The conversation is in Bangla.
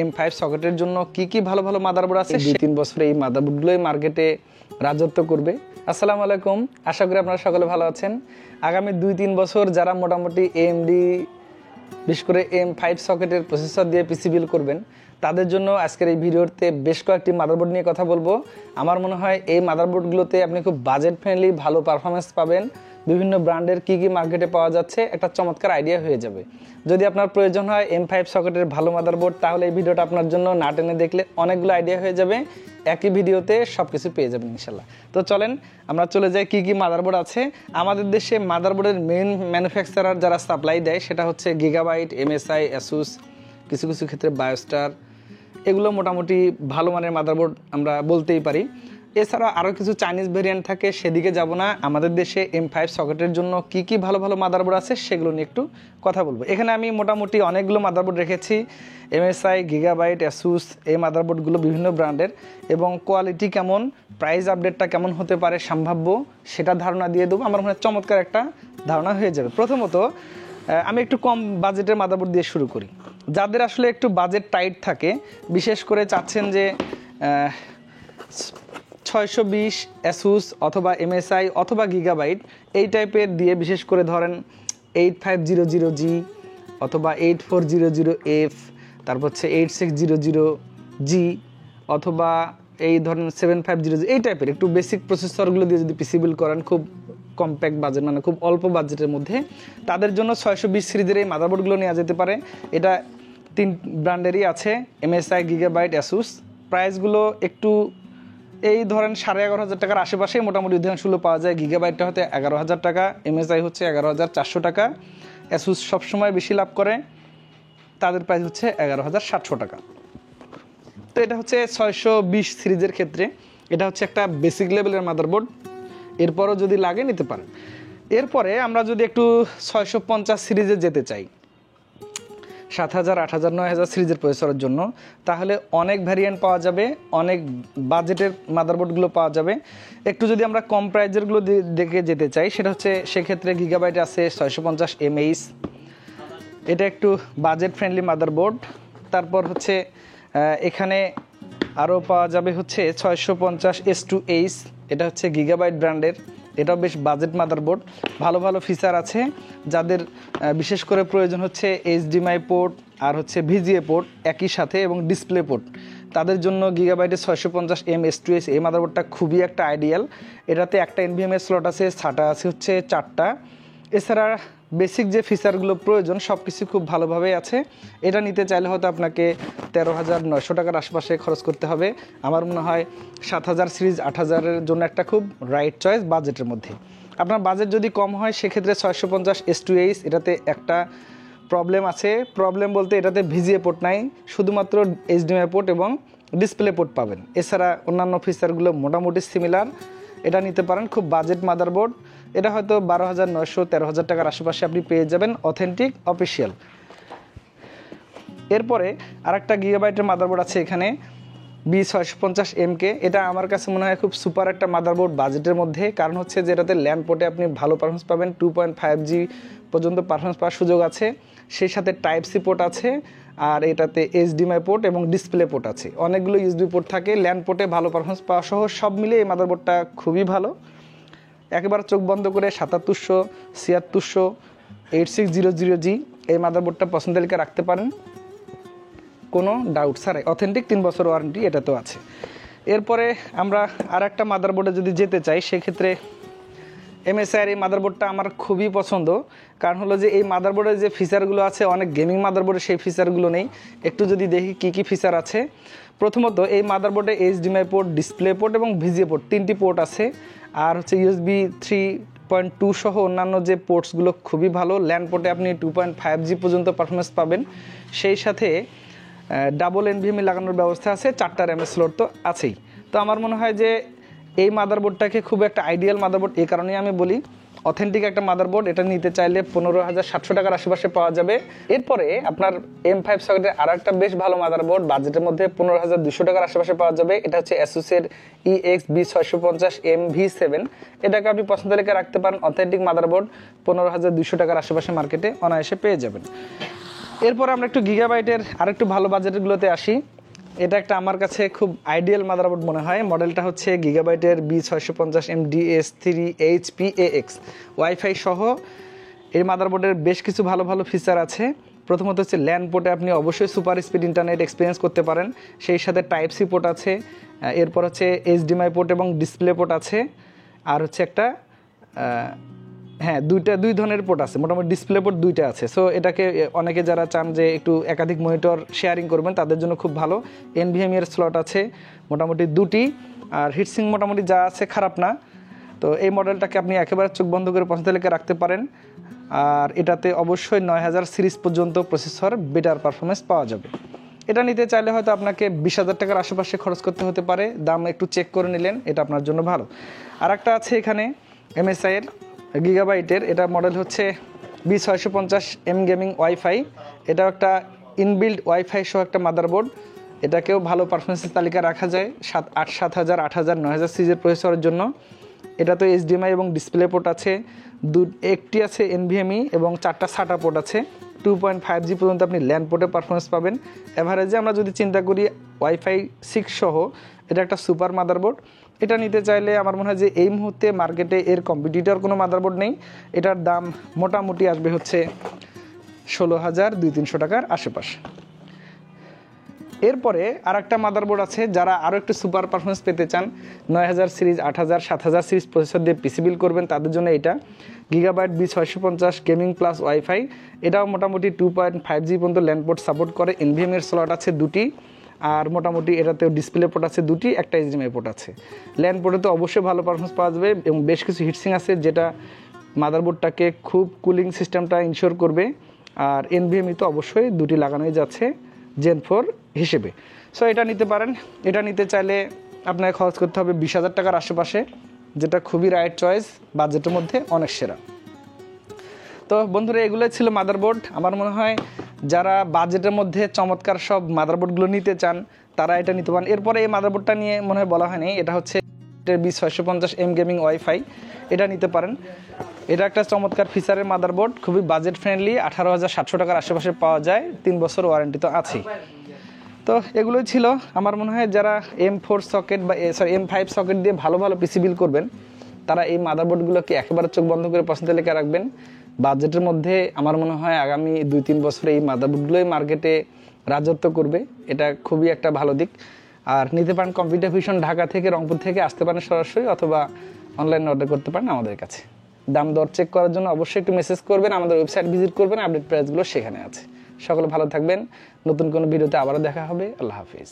M5 সকেটের জন্য কি কি ভালো ভালো মাদারবোর্ড আছে 2-3 বছরে এই মাদারবোর্ডগুলোই মার্কেটে রাজত্ব করবে। আসসালামু আলাইকুম, আশা করি আপনারা সকলে ভালো আছেন। আগামী 2-3 বছর যারা মোটামুটি AMD বিশেষ করে M5 সকেটের প্রসেসর দিয়ে পিসি বিল্ড করবেন তাদের জন্য আজকের এই ভিডিওতে বেশ কয়েকটি মাদারবোর্ড নিয়ে কথা বলবো। আমার মনে হয় এই মাদারবোর্ডগুলোতে আপনি খুব বাজেট ফ্রেন্ডলি ভালো পারফরমেন্স পাবেন। বিভিন্ন ব্র্যান্ডের কি কি মার্কেটে পাওয়া যাচ্ছে একটা চমৎকার আইডিয়া হয়ে যাবে। যদি আপনার প্রয়োজন হয় M5 সকেটের ভালো মাদারবোর্ড তাহলে এই ভিডিওটা আপনার জন্য না টেনে দেখলে অনেকগুলো আইডিয়া হয়ে যাবে, একই ভিডিওতে সব কিছু পেয়ে যাবেন ইনশাল্লাহ। তো চলেন আমরা চলে যাই কি কি মাদারবোর্ড আছে। আমাদের দেশে মাদারবোর্ডের মেইন ম্যানুফ্যাকচারার যারা সাপ্লাই দেয় সেটা হচ্ছে গিগাবাইট, MSI, ASUS, কিছু কিছু ক্ষেত্রে বায়োস্টার, এগুলো মোটামুটি ভালো মানের মাদারবোর্ড আমরা বলতেই পারি। এছাড়া আরও কিছু চাইনিজ ভেরিয়েন্ট থাকে, সেদিকে যাব না। আমাদের দেশে M5 সকেটের জন্য কি কি ভালো ভালো মাদারবোর্ড আছে সেগুলো নিয়ে একটু কথা বলবো। এখানে আমি মোটামুটি অনেকগুলো মাদারবোর্ড রেখেছি, MSI, গিগাবাইট, ASUS, এই মাদারবোর্ডগুলো বিভিন্ন ব্র্যান্ডের, এবং কোয়ালিটি কেমন, প্রাইস আপডেটটা কেমন হতে পারে সম্ভাব্য সেটা ধারণা দিয়ে দেবো। আমার মনে হয় চমৎকার একটা ধারণা হয়ে যাবে। প্রথমত আমি একটু কম বাজেটের মাদারবোর্ড দিয়ে শুরু করি। যাদের আসলে একটু বাজেট টাইট থাকে, বিশেষ করে চাচ্ছেন যে 620 ASUS অথবা MSI অথবা গিগাবাইট এই টাইপের দিয়ে, বিশেষ করে ধরেন 8500G অথবা 8400F, তারপর হচ্ছে 8600G অথবা এই ধরেন 7500, এই টাইপের একটু বেসিক প্রসেসরগুলো দিয়ে যদি পিসি বিল্ড করেন খুব কম্প্যাক্ট বাজেট, মানে খুব অল্প বাজেটের মধ্যে, তাদের জন্য 620 সিরিজের এই মাদারবোর্ডগুলো নেওয়া যেতে পারে। এটা 3 ব্র্যান্ডেরই আছে, MSI, গিগাবাইট, ASUS। প্রাইসগুলো একটু এই ধরেন 11,500 টাকার আশেপাশেই মোটামুটি অধিকাংশগুলো পাওয়া যায়। গিগাবাইটটা হতে 11,000 টাকা, MSI হচ্ছে 11,400 টাকা, ASUS সবসময় বেশি লাভ করে, তাদের প্রাইস হচ্ছে 11,700 টাকা। তো এটা হচ্ছে 620 সিরিজের ক্ষেত্রে এটা হচ্ছে একটা বেসিক লেভেলের মাদারবোর্ড, এরপরও যদি লাগে নিতে পারেন। এরপরে আমরা যদি একটু 650 সিরিজে যেতে চাই, 7,000, 8,000, 9,000 সিরিজের প্রসেসরের জন্য, তাহলে অনেক ভ্যারিয়েন্ট পাওয়া যাবে, অনেক বাজেটের মাদারবোর্ডগুলো পাওয়া যাবে। একটু যদি আমরা কম প্রাইজেরগুলো দেখে যেতে চাই, সেটা হচ্ছে সেক্ষেত্রে গিগাবাইট আছে 650mAh, এটা একটু বাজেট ফ্রেন্ডলি মাদারবোর্ড। তারপর হচ্ছে এখানে আরও পাওয়া যাবে হচ্ছে 650S2H, এটা হচ্ছে গিগাবাইট ব্র্যান্ডের, এটাও বেশ বাজেট মাদারবোর্ড, ভালো ভালো ফিচার আছে। যাদের বিশেষ করে প্রয়োজন হচ্ছে HDMI পোর্ট আর হচ্ছে VGA পোর্ট একই সাথে এবং ডিসপ্লে পোর্ট, তাদের জন্য গিগাবাইটের 650mS2H এই মাদারবোর্ডটা খুবই একটা আইডিয়াল। এটাতে একটা NVMe স্লট আছে, SATA আছে হচ্ছে 4টা। এছাড়া বেসিক যে ফিচারগুলো প্রয়োজন সব কিছু খুব ভালোভাবেই আছে। এটা নিতে চাইলে হয়তো আপনাকে 13,900 টাকার আশপাশে খরচ করতে হবে। আমার মনে হয় 7,000 সিরিজ, 8,000-এর জন্য একটা খুব রাইট চয়েস বাজেটের মধ্যে। আপনার বাজেট যদি কম হয় সেক্ষেত্রে 650S2H, এটাতে একটা প্রবলেম আছে। প্রবলেম বলতে এটাতে VGA পোর্ট নাই, শুধুমাত্র HDMI পোর্ট এবং ডিসপ্লে পোর্ট পাবেন। এছাড়া অন্যান্য ফিচারগুলো মোটামুটি সিমিলার, এটা নিতে পারেন। খুব বাজেট মাদারবোর্ড, এটা হয়তো 12,900, 13,000 টাকার আশেপাশে আপনি পেয়ে যাবেন, অথেন্টিক অফিসিয়াল। এরপরে আরেকটা গিগাবাইটের মাদারবোর্ড আছে এখানে, B650MK। এটা আমার কাছে মনে হয় খুব সুপার একটা মাদারবোর্ড বাজেটের মধ্যে, কারণ হচ্ছে যে এটাতে ল্যান্ড পোর্টে আপনি ভালো পারফরমেন্স পাবেন, 2.5G পর্যন্ত পারফরমেন্স পাওয়ার সুযোগ আছে, সেই সাথে Type-C পোর্ট আছে, আর এটাতে HDMI পোর্ট এবং ডিসপ্লে পোর্ট আছে, অনেকগুলো USB পোর্ট থাকে, ল্যান্ড পোর্টে ভালো পারফরমেন্স পাওয়া সহ সব মিলে এই মাদারবোর্ডটা খুবই ভালো। একেবারে চোখ বন্ধ করে 7700, 7600, 8600G এই মাদারবোর্ডটা পছন্দ তালিকা রাখতে পারেন, কোনো ডাউট ছাড়াই। অথেন্টিক 3 বছর ওয়ারেন্টি এটা তো আছে। এরপরে আমরা আর একটা মাদারবোর্ডে যদি যেতে চাই, সেক্ষেত্রে MSI এর এই মাদারবোর্ডটা আমার খুবই পছন্দ, কারণ হলো যে এই মাদারবোর্ডের যে ফিচারগুলো আছে অনেক গেমিং মাদারবোর্ডে সেই ফিচারগুলো নেই। একটু যদি দেখি কি কি ফিচার আছে। প্রথমত এই মাদারবোর্ডে HDMI পোর্ট, ডিসপ্লে পোর্ট এবং VGA পোর্ট 3টি পোর্ট আছে, আর হচ্ছে USB 3.2 সহ অন্যান্য যে পোর্টসগুলো খুবই ভালো। ল্যান্ড পোর্টে আপনি 2.5G পর্যন্ত পারফরমেন্স পাবেন, সেই সাথে ডাবল NVMe লাগানোর ব্যবস্থা আছে, 4টা RAM স্লট তো আছেই। তো আমার মনে হয় যে এই মাদারবোর্ডটাকে খুব একটা আইডিয়াল মাদারবোর্ড, এই কারণেই আমি বলি অথেন্টিক একটা মাদারবোর্ড। এটা নিতে চাইলে 15,700 টাকার আশেপাশে পাওয়া যাবে। এরপরে আপনার M5 সকেটের আর একটা বেশ ভালো মাদারবোর্ড বাজেটের মধ্যে 15,200 টাকার আশেপাশে পাওয়া যাবে, এটা হচ্ছে ASUS এর EXB650MV7। এটাকে আপনি পছন্দ রেখে রাখতে পারেন, অথেন্টিক মাদারবোর্ড 15,200 টাকার আশেপাশে মার্কেটে অনায়াসে পেয়ে যাবেন। এরপর আমরা একটু গিগাবাইটের আরেকটু ভালো বাজেটগুলোতে আসি। এটা একটা আমার কাছে খুব আইডিয়াল মাদারবোর্ড মনে হয়। মডেলটা হচ্ছে গিগাবাইটের B650MDS3HPAX ওয়াইফাই সহ। এই মাদারবোর্ডের বেশ কিছু ভালো ভালো ফিচার আছে। প্রথমত হচ্ছে ল্যান পোর্টে আপনি অবশ্যই সুপার স্পিড ইন্টারনেট এক্সপিরিয়েন্স করতে পারেন, সেই সাথে টাইপ সি পোর্ট আছে, এরপর হচ্ছে HDMI পোর্ট এবং ডিসপ্লে পোর্ট আছে, আর হচ্ছে একটা হ্যাঁ দুই ধরনের পোর্ট আছে, মোটামুটি ডিসপ্লে পোর্ট দুইটা আছে। সো এটাকে অনেকে যারা চান যে একটু একাধিক মনিটর শেয়ারিং করবেন তাদের জন্য খুব ভালো। NVMe এর স্লট আছে মোটামুটি দুটি, আর হিটসিং মোটামুটি যা আছে খারাপ না। তো এই মডেলটাকে আপনি একেবারে চোখ বন্ধ করে পছন্দ তালিকায় রাখতে পারেন। আর এটাতে অবশ্যই 9000 সিরিজ পর্যন্ত প্রসেসর বেটার পারফরমেন্স পাওয়া যাবে। এটা নিতে চাইলে হয়তো আপনাকে 20,000 টাকার আশেপাশে খরচ করতে হতে পারে, দাম একটু চেক করে নিলেন, এটা আপনার জন্য ভালো। আর একটা আছে এখানে MSI এর গিগাবাইটের, এটা মডেল হচ্ছে B650M গেমিং ওয়াইফাই। এটাও একটা ইনবিল্ড ওয়াইফাই সহ একটা মাদারবোর্ড। এটাকেও ভালো পারফরমেন্সের তালিকা রাখা যায় 7000, 8000, 9000 সিরিজের প্রসেসরের জন্য। এটা তো HDMI এবং ডিসপ্লে পোর্ট আছে, একটি আছে NVMe এবং 4টা SATA পোর্ট আছে। 2.5G পর্যন্ত আপনি ল্যান পোর্টে পারফরমেন্স পাবেন। এভারেজে আমরা যদি চিন্তা করি ওয়াইফাই 6 সহ এটা একটা সুপার মাদারবোর্ড। এটা নিতে চাইলে আমার মনে হয় যে এই মুহূর্তে মার্কেটে এর কম্পিটিটর কোনো মাদারবোর্ড নেই। এটার দাম মোটামুটি আসবে হচ্ছে 16,200-300 টাকার আশেপাশে। এরপরে আর একটা মাদারবোর্ড আছে, যারা আরও একটু সুপার পারফরমেন্স পেতে চান, 9000 সিরিজ, 8000, 7000 সিরিজ প্রসেসর দিয়ে পিসি বিল্ড করবেন, তাদের জন্য এটা gigabyte B650 gaming plus wifi. এটাও মোটামুটি 2.5G পর্যন্ত ল্যান্ড পোর্ট সাপোর্ট করে। NVMe এর স্লট আছে দুটি, আর মোটামুটি এটাতেও ডিসপ্লে পোর্ট আছে দুটি, একটা HDMI পোর্ট আছে। ল্যান্ড পোর্টে তো অবশ্যই ভালো পারফরমেন্স পাওয়া যাবে এবং বেশ কিছু হিটসিং আছে যেটা মাদারবোর্ডটাকে খুব কুলিং সিস্টেমটা ইনশিওর করবে। আর NVMe তো অবশ্যই দুটি লাগানোই যাচ্ছে Gen 4 হিসেবে। সো এটা নিতে পারেন। এটা নিতে চাইলে আপনাকে খরচ করতে হবে 20,000 টাকার আশেপাশে, যেটা খুবই রাইট চয়েস, বাজেটের মধ্যে অনেক সেরা। তো বন্ধুরা, এগুলোই ছিল মাদারবোর্ড। আমার মনে হয় যারা বাজেটের মধ্যে চমৎকার সব মাদারবোর্ডগুলো নিতে চান তারা এটা নিতে পারেন। এরপরে এই মাদারবোর্ডটা নিয়ে মনে হয় বলা হয়নি, এটা হচ্ছে B650M গেমিং ওয়াইফাই। এটা নিতে পারেন। এটা একটা চমৎকার ফিচারের মাদারবোর্ড, খুবই বাজেট ফ্রেন্ডলি, 18,700 টাকার আশেপাশে পাওয়া যায়, 3 বছর ওয়ারেন্টি তো আছেই। তো এগুলোই ছিল। আমার মনে হয় যারা M4 সকেট বা M5 সকেট দিয়ে ভালো ভালো পিসি বিল্ড করবেন তারা এই মাদারবোর্ডগুলোকে একেবারে চোখ বন্ধ করে পছন্দ তালিকায় রাখবেন। বাজেটের মধ্যে আমার মনে হয় আগামী 2-3 বছরে এই মাদারবোর্ডগুলোই মার্কেটে রাজত্ব করবে। এটা খুবই একটা ভালো দিক। আর নিতে পারেন কম্পিউটার ভিশন ঢাকা থেকে, রংপুর থেকে আসতে পারেন সরাসরি, অথবা অনলাইনে অর্ডার করতে পারেন আমাদের কাছে। দাম দর চেক করার জন্য অবশ্যই একটু মেসেজ করবেন, আমাদের ওয়েবসাইট ভিজিট করবেন, আপডেট প্রাইসগুলো সেখানে আছে। সকলে ভালো থাকবেন। নতুন কোনো ভিডিওতে আবারও দেখা হবে। আল্লাহ হাফিজ।